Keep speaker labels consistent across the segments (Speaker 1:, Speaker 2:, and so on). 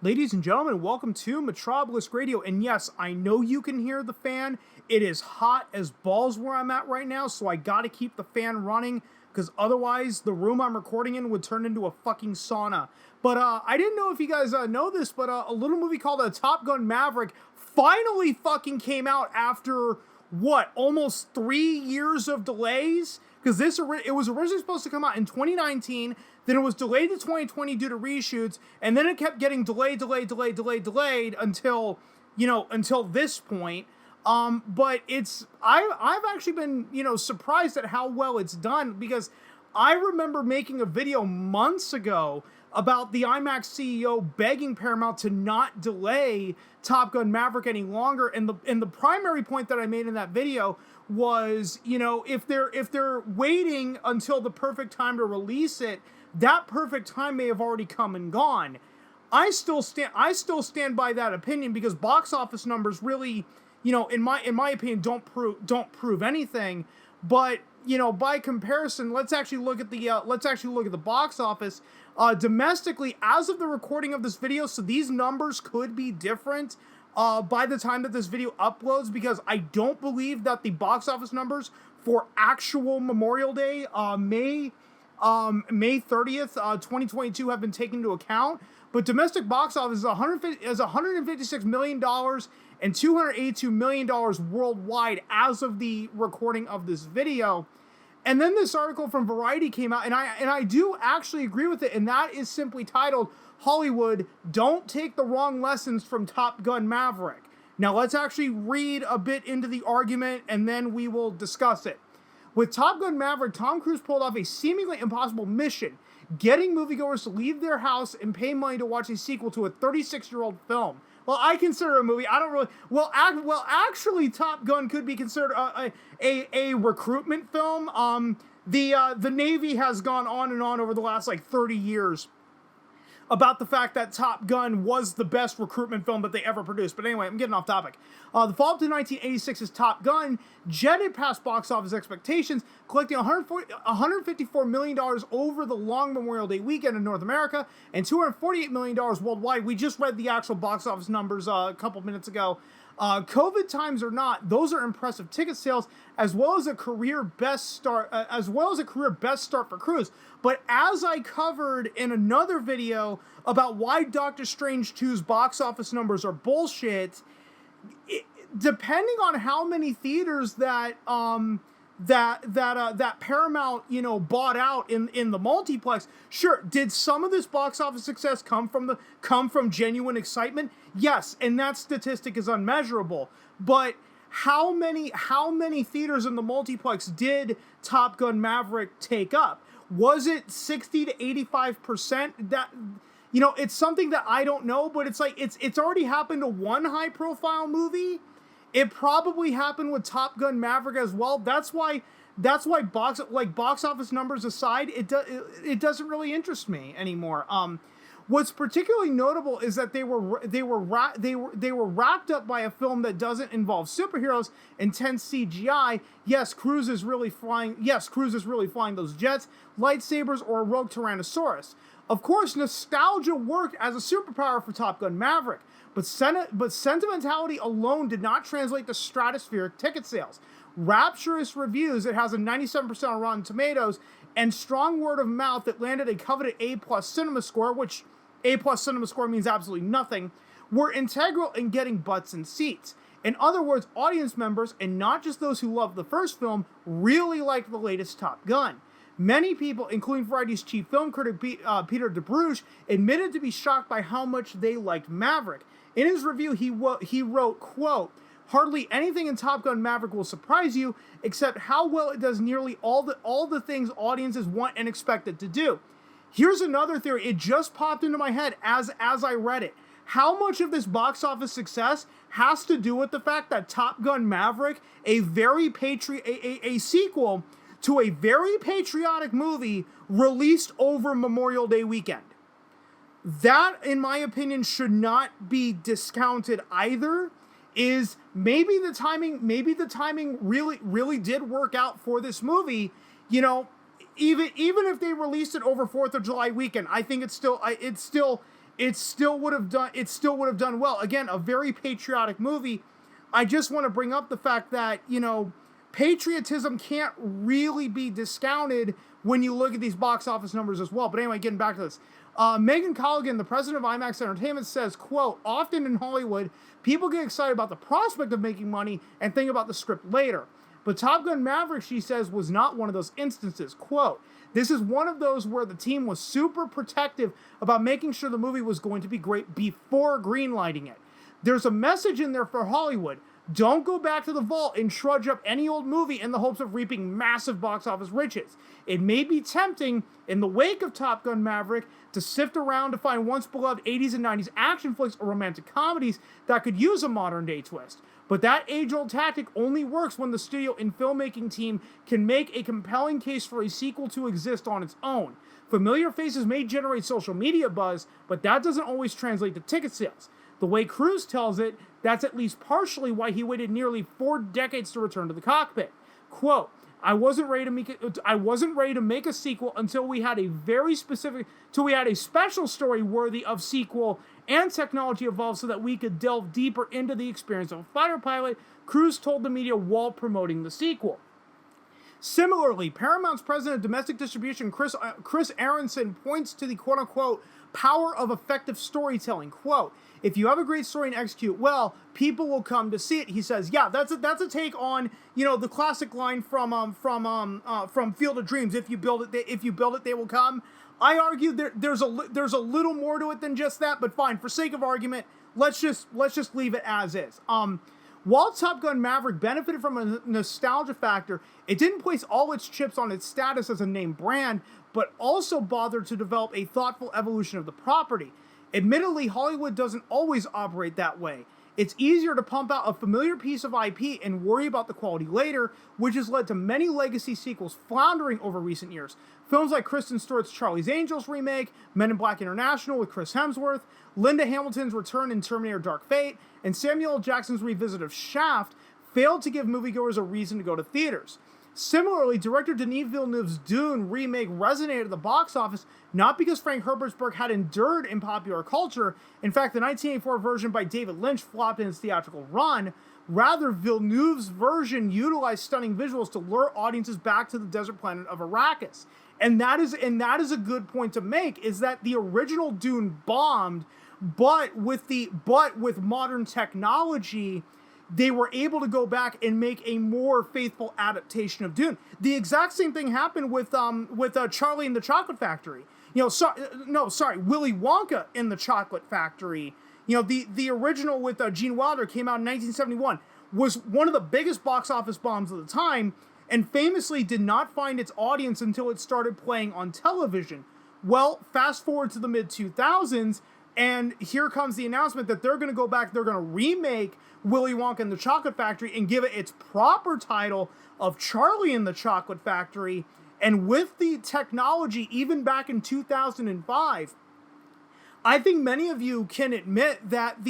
Speaker 1: Ladies and gentlemen, welcome to Metropolis Radio. And yes, I know you can hear the fan. It is hot as balls where I'm at right now, so I gotta keep the fan running, because otherwise the room I'm recording in would turn into a fucking sauna. But I didn't know if you guys know this, but a little movie called Top Gun Maverick finally fucking came out after, what, almost 3 years of delays? Because it was originally supposed to come out in 2019, then it was delayed to 2020 due to reshoots, and then it kept getting delayed until, until this point. But I've actually been, surprised at how well it's done, because I remember making a video months ago about the IMAX CEO begging Paramount to not delay Top Gun Maverick any longer, and the primary point that I made in that video was, if they're waiting until the perfect time to release it, that perfect time may have already come and gone. I still stand by that opinion, because box office numbers really, in my opinion, don't prove anything. But by comparison, let's actually look at the box office domestically as of the recording of this video. So these numbers could be different by the time that this video uploads, because I don't believe that the box office numbers for actual Memorial Day, May 30th, 2022, have been taken into account. But domestic box office is $156 million and $282 million worldwide as of the recording of this video. And then this article from Variety came out, and I do actually agree with it, and that is simply titled, "Hollywood, Don't Take the Wrong Lessons from Top Gun Maverick." Now let's actually read a bit into the argument, and then we will discuss it. With Top Gun Maverick, Tom Cruise pulled off a seemingly impossible mission, getting moviegoers to leave their house and pay money to watch a sequel to a 36-year-old film. Well, I consider it a movie. I don't really. Actually, Top Gun could be considered a recruitment film. The Navy has gone on and on over the last 30 years about the fact that Top Gun was the best recruitment film that they ever produced. But anyway, I'm getting off topic. The follow-up to 1986's Top Gun jetted past box office expectations, collecting $154 million over the long Memorial Day weekend in North America and $248 million worldwide. We just read the actual box office numbers a couple minutes ago. COVID times or not, those are impressive ticket sales, as well as a career best start for Cruise. But as I covered in another video about why Doctor Strange 2's box office numbers are bullshit, depending on how many theaters that Paramount bought out in the multiplex, sure, did some of this box office success come from genuine excitement? Yes, and that statistic is unmeasurable. But how many theaters in the multiplex did Top Gun Maverick take up? Was it 60 to 85%? That, it's something that I don't know, but it's already happened to one high profile movie. It probably happened with Top Gun Maverick as well. That's why box office numbers aside, it doesn't really interest me anymore. What's particularly notable is that they were wrapped up by a film that doesn't involve superheroes, intense CGI. Yes, Cruise is really flying those jets, lightsabers, or a rogue Tyrannosaurus. Of course, nostalgia worked as a superpower for Top Gun Maverick, but sentimentality alone did not translate to stratospheric ticket sales. Rapturous reviews, it has a 97% on Rotten Tomatoes, and strong word of mouth that landed a coveted A+ cinema score, which A+ cinema score means absolutely nothing, were integral in getting butts in seats. In other words, audience members, and not just those who loved the first film, really liked the latest Top Gun. Many people, including Variety's chief film critic Peter DeBruge, admitted to be shocked by how much they liked Maverick. In his review, he wrote, quote, "Hardly anything in Top Gun Maverick will surprise you, except how well it does nearly all the things audiences want and expect it to do." Here's another theory. It just popped into my head as I read it. How much of this box office success has to do with the fact that Top Gun Maverick, a sequel to a very patriotic movie, released over Memorial Day weekend? That, in my opinion, should not be discounted either. Is maybe the timing really did work out for this movie. Even if they released it over 4th of July weekend, I think it's still it still would have done well. Again, a very patriotic movie. I just want to bring up the fact that, patriotism can't really be discounted when you look at these box office numbers as well. But anyway, getting back to this. Megan Colligan, the president of IMAX Entertainment, says, quote, often in Hollywood, people get excited about the prospect of making money and think about the script later. But Top Gun Maverick, she says, was not one of those instances. Quote, this is one of those where the team was super protective about making sure the movie was going to be great before greenlighting it. There's a message in there for Hollywood. Don't go back to the vault and trudge up any old movie in the hopes of reaping massive box office riches. It may be tempting, in the wake of Top Gun Maverick, to sift around to find once beloved 80s and 90s action flicks or romantic comedies that could use a modern day twist. But that age-old tactic only works when the studio and filmmaking team can make a compelling case for a sequel to exist on its own. Familiar faces may generate social media buzz, but that doesn't always translate to ticket sales. The way Cruise tells it, that's at least partially why he waited nearly 4 decades to return to the cockpit. Quote, I wasn't ready to make a sequel until we had a special story worthy of sequel and technology evolved so that we could delve deeper into the experience of a fighter pilot, Cruise told the media while promoting the sequel. Similarly, Paramount's president of domestic distribution, Chris Aronson, points to the quote-unquote power of effective storytelling. Quote, if you have a great story and execute well, people will come to see it. He says, yeah, that's a take on, the classic line from Field of Dreams. If you build it, they will come. I argue there's a little more to it than just that, but fine, for sake of argument, let's just leave it as is. While Top Gun Maverick benefited from a nostalgia factor, it didn't place all its chips on its status as a name brand, but also bothered to develop a thoughtful evolution of the property. Admittedly, Hollywood doesn't always operate that way. It's easier to pump out a familiar piece of IP and worry about the quality later, which has led to many legacy sequels floundering over recent years. Films like Kristen Stewart's Charlie's Angels remake, Men in Black International with Chris Hemsworth, Linda Hamilton's return in Terminator Dark Fate, and Samuel L. Jackson's revisit of Shaft failed to give moviegoers a reason to go to theaters. Similarly, director Denis Villeneuve's Dune remake resonated at the box office not because Frank Herbert's work had endured in popular culture. In fact, the 1984 version by David Lynch flopped in its theatrical run. Rather, Villeneuve's version utilized stunning visuals to lure audiences back to the desert planet of Arrakis. And that is a good point to make, is that the original Dune bombed, but with modern technology, they were able to go back and make a more faithful adaptation of Dune. The exact same thing happened with Charlie and the Chocolate Factory. Willy Wonka in the Chocolate Factory. The original with Gene Wilder came out in 1971, was one of the biggest box office bombs of the time, and famously did not find its audience until it started playing on television. Well, fast forward to the mid-2000s, and here comes the announcement that they're going to go back, they're going to remake Willy Wonka and the Chocolate Factory and give it its proper title of Charlie and the Chocolate Factory. And with the technology, even back in 2005, I think many of you can admit that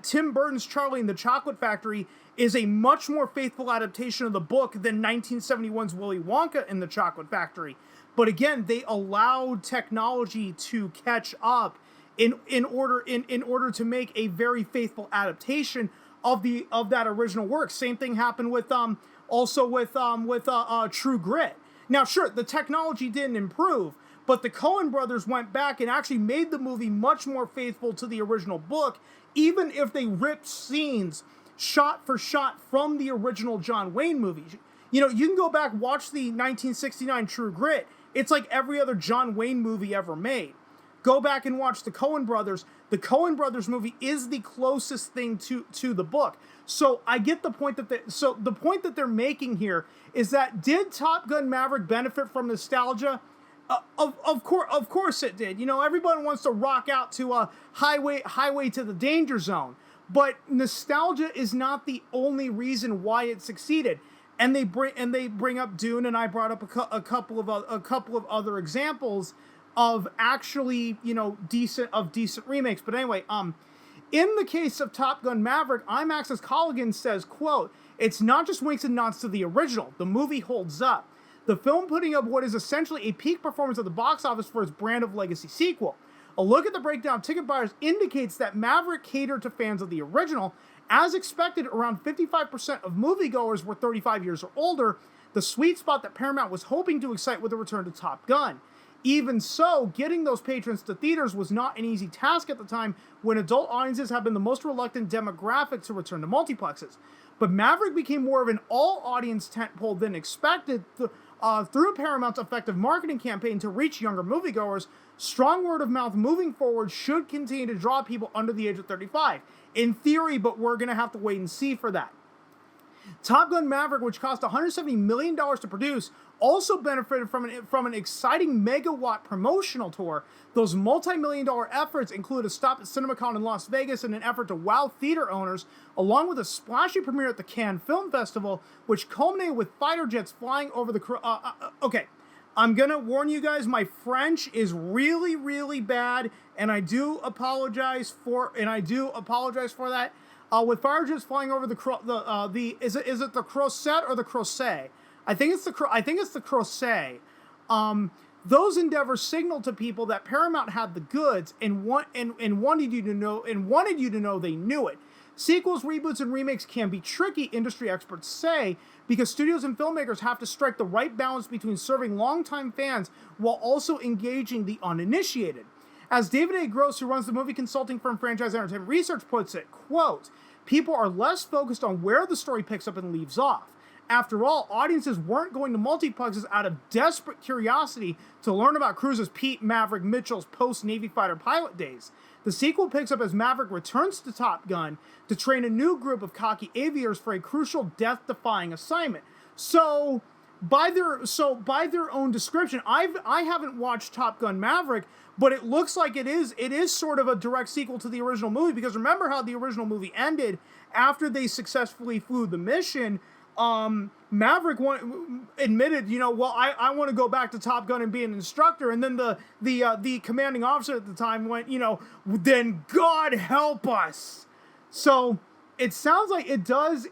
Speaker 1: Tim Burton's Charlie and the Chocolate Factory is a much more faithful adaptation of the book than 1971's Willy Wonka and the Chocolate Factory. But again, they allowed technology to catch up in order to make a very faithful adaptation of that original work. Same thing happened with True Grit. Now, sure, the technology didn't improve, but the Coen brothers went back and actually made the movie much more faithful to the original book, even if they ripped scenes shot for shot from the original John Wayne movie. You can go back, watch the 1969 True Grit. It's like every other John Wayne movie ever made. Go back and watch the Coen brothers. The Coen brothers movie is the closest thing to the book. So I get the point the point that they're making here is that, did Top Gun Maverick benefit from nostalgia? Of course it did. Everybody wants to rock out to a highway to the danger zone, but nostalgia is not the only reason why it succeeded. And they bring up Dune, and I brought up a couple of other examples of actually, decent remakes. But anyway, in the case of Top Gun Maverick, IMAX's Colligan says, quote, it's not just winks and nods to the original. The movie holds up. The film putting up what is essentially a peak performance at the box office for its brand of legacy sequel. A look at the breakdown of ticket buyers indicates that Maverick catered to fans of the original. As expected, around 55% of moviegoers were 35 years or older, the sweet spot that Paramount was hoping to excite with the return to Top Gun. Even so, getting those patrons to theaters was not an easy task at the time, when adult audiences have been the most reluctant demographic to return to multiplexes. But Maverick became more of an all-audience tentpole than expected through Paramount's effective marketing campaign to reach younger moviegoers. Strong word of mouth moving forward should continue to draw people under the age of 35. In theory, but we're going to have to wait and see for that. Top Gun Maverick, which cost $170 million to produce, also benefited from an exciting megawatt promotional tour. Those multi-million-dollar efforts include a stop at CinemaCon in Las Vegas in an effort to wow theater owners, along with a splashy premiere at the Cannes Film Festival, which culminated with fighter jets flying over the... Okay, I'm gonna warn you guys, my French is really, really bad, and I do apologize for that. With fighter jets flying over is it the Crozet or the Crozet? I think it's the Crozet. Those endeavors signaled to people that Paramount had the goods and wanted you to know they knew it. Sequels, reboots, and remakes can be tricky, industry experts say, because studios and filmmakers have to strike the right balance between serving longtime fans while also engaging the uninitiated. As David A. Gross, who runs the movie consulting firm Franchise Entertainment Research, puts it, quote, "People are less focused on where the story picks up and leaves off. After all, audiences weren't going to multiplexes out of desperate curiosity to learn about Cruise's Pete Maverick Mitchell's post-Navy fighter pilot days. The sequel picks up as Maverick returns to Top Gun to train a new group of cocky aviators for a crucial death-defying assignment." So, by their own description, I haven't watched Top Gun Maverick, but it looks like it is sort of a direct sequel to the original movie, because remember how the original movie ended after they successfully flew the mission. Maverick admitted, I want to go back to Top Gun and be an instructor, and then the commanding officer at the time went, then God help us. So it sounds like it does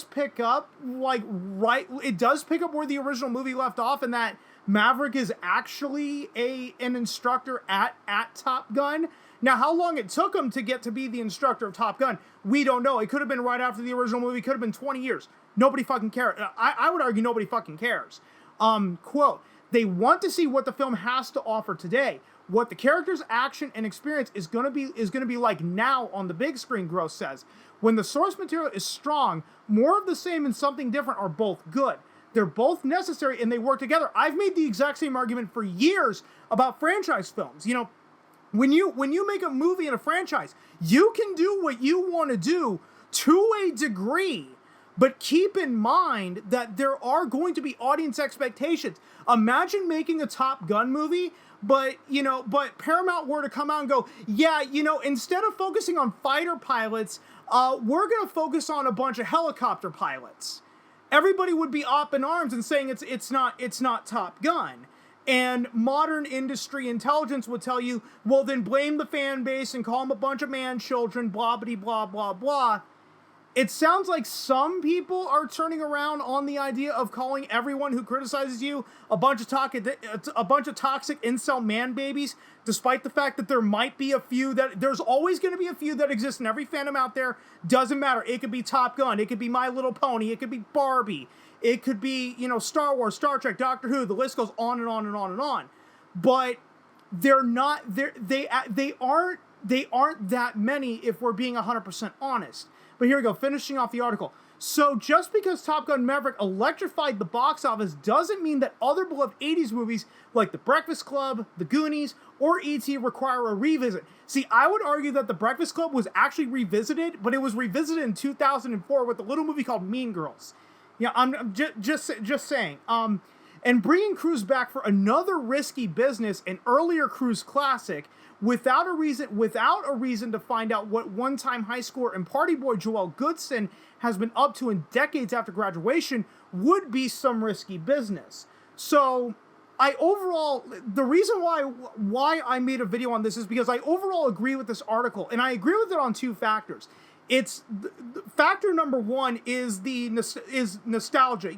Speaker 1: pick up it does pick up where the original movie left off, and that Maverick is actually an instructor at Top Gun. Now, how long it took him to get to be the instructor of Top Gun, we don't know. It could have been right after the original movie. It could have been 20 years. Nobody fucking cares. I would argue nobody fucking cares. Quote, "They want to see what the film has to offer today. What the character's action and experience is gonna be like now on the big screen," Gross says. "When the source material is strong, more of the same and something different are both good. They're both necessary and they work together." I've made the exact same argument for years about franchise films. When you make a movie in a franchise, you can do what you want to do to a degree, but keep in mind that there are going to be audience expectations. Imagine making a Top Gun movie, but Paramount were to come out and go, yeah, instead of focusing on fighter pilots, we're going to focus on a bunch of helicopter pilots. Everybody would be up in arms and saying it's not Top Gun. And modern industry intelligence would tell you, well, then blame the fan base and call them a bunch of man-children, blah-bitty, blah, blah, blah. It sounds like some people are turning around on the idea of calling everyone who criticizes you a bunch of toxic incel man-babies, despite the fact that there might be a few there's always going to be a few that exist in every fandom out there. Doesn't matter. It could be Top Gun. It could be My Little Pony. It could be Barbie. It could be, Star Wars, Star Trek, Doctor Who. The list goes on and on and on and on. But they aren't that many if we're being 100% honest. But here we go, finishing off the article. So just because Top Gun Maverick electrified the box office doesn't mean that other beloved 80s movies like The Breakfast Club, The Goonies, or E.T. require a revisit. See, I would argue that The Breakfast Club was actually revisited, but it was revisited in 2004 with a little movie called Mean Girls. Yeah, I'm just saying. And bringing Cruise back for another risky business, an earlier Cruise classic, without a reason to find out what one-time high schooler and party boy Joel Goodson has been up to in decades after graduation, would be some risky business. So, the reason why I made a video on this is because I overall agree with this article, and I agree with it on two factors. It's factor number one is nostalgia.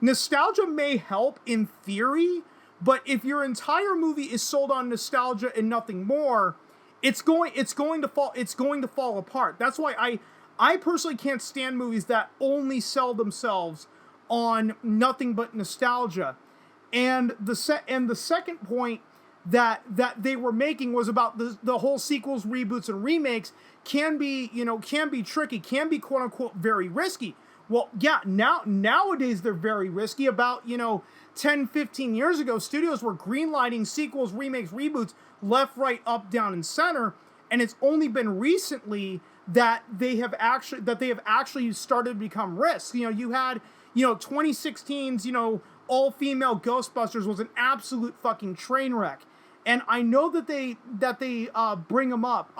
Speaker 1: Nostalgia may help in theory, But if your entire movie is sold on nostalgia and nothing more, it's going to fall apart. That's why I personally can't stand movies that only sell themselves on nothing but nostalgia. And the second point that they were making was about the whole sequels, reboots, and remakes can be tricky, can be quote unquote very risky. Well, yeah, nowadays they're very risky. About 10, 15 years ago, studios were greenlighting sequels, remakes, reboots, left, right, up, down, and center, and it's only been recently that they have actually started to become risks. You had 2016's all-female Ghostbusters was an absolute fucking train wreck, and I know that they bring them up.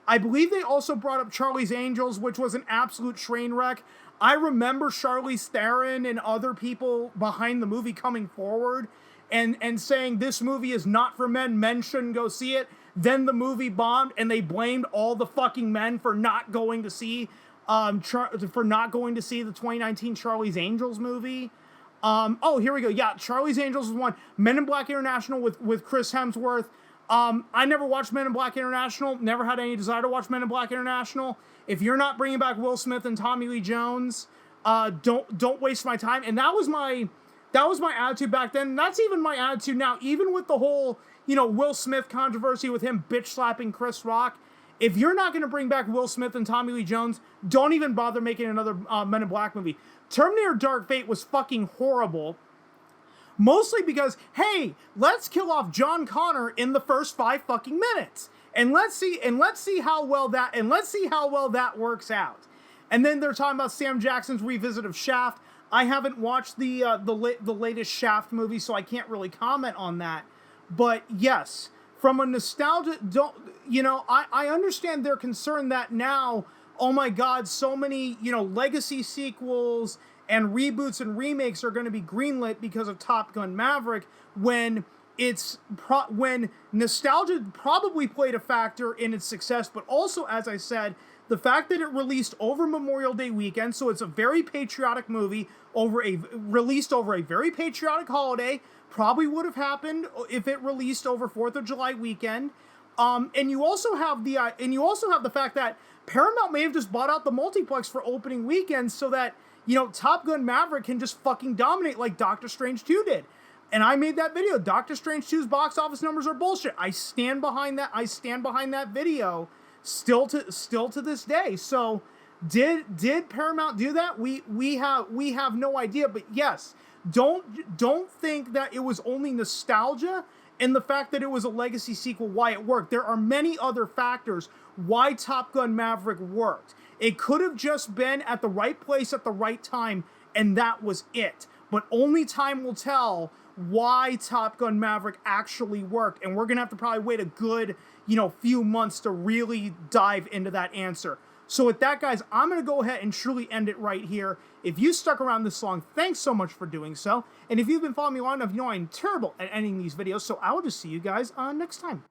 Speaker 1: I believe they also brought up Charlie's Angels, which was an absolute train wreck. I remember Charlize Theron and other people behind the movie coming forward and saying this movie is not for men. Men shouldn't go see it. Then the movie bombed, and they blamed all the fucking men for not going to see the 2019 Charlie's Angels movie. Oh, here we go. Yeah, Charlie's Angels was one. Men in Black International with Chris Hemsworth. I never watched Men in Black International. Never had any desire to watch Men in Black International. If you're not bringing back Will Smith and Tommy Lee Jones, don't waste my time. And that was my attitude back then. And that's even my attitude now. Even with the whole Will Smith controversy with him bitch slapping Chris Rock. If you're not going to bring back Will Smith and Tommy Lee Jones, don't even bother making another Men in Black movie. Terminator Dark Fate was fucking horrible. Mostly because, hey, let's kill off John Connor in the first 5 fucking minutes. And let's see how well that works out. And then they're talking about Sam Jackson's revisit of Shaft. I haven't watched the latest Shaft movie, so I can't really comment on that. But yes, from a nostalgia, I understand their concern that now, oh my God, so many, legacy sequels and reboots and remakes are going to be greenlit because of Top Gun Maverick, when when nostalgia probably played a factor in its success, but also, as I said, the fact that it released over Memorial Day weekend, so it's a very patriotic movie released over a very patriotic holiday, probably would have happened if it released over 4th of July weekend. And you also have the fact that Paramount may have just bought out the multiplex for opening weekends so that Top Gun Maverick can just fucking dominate like Doctor Strange 2 did. And I made that video. Doctor Strange 2's box office numbers are bullshit. I stand behind that. I stand behind that video still to this day. So did Paramount do that? We have no idea, but yes, don't think that it was only nostalgia and the fact that it was a legacy sequel why it worked. There are many other factors why Top Gun Maverick worked. It could have just been at the right place at the right time, and that was it. But only time will tell why Top Gun Maverick actually worked, and we're going to have to probably wait a good, few months to really dive into that answer. So with that, guys, I'm going to go ahead and truly end it right here. If you stuck around this long, thanks so much for doing so. And if you've been following me long enough, I'm terrible at ending these videos, so I will just see you guys next time.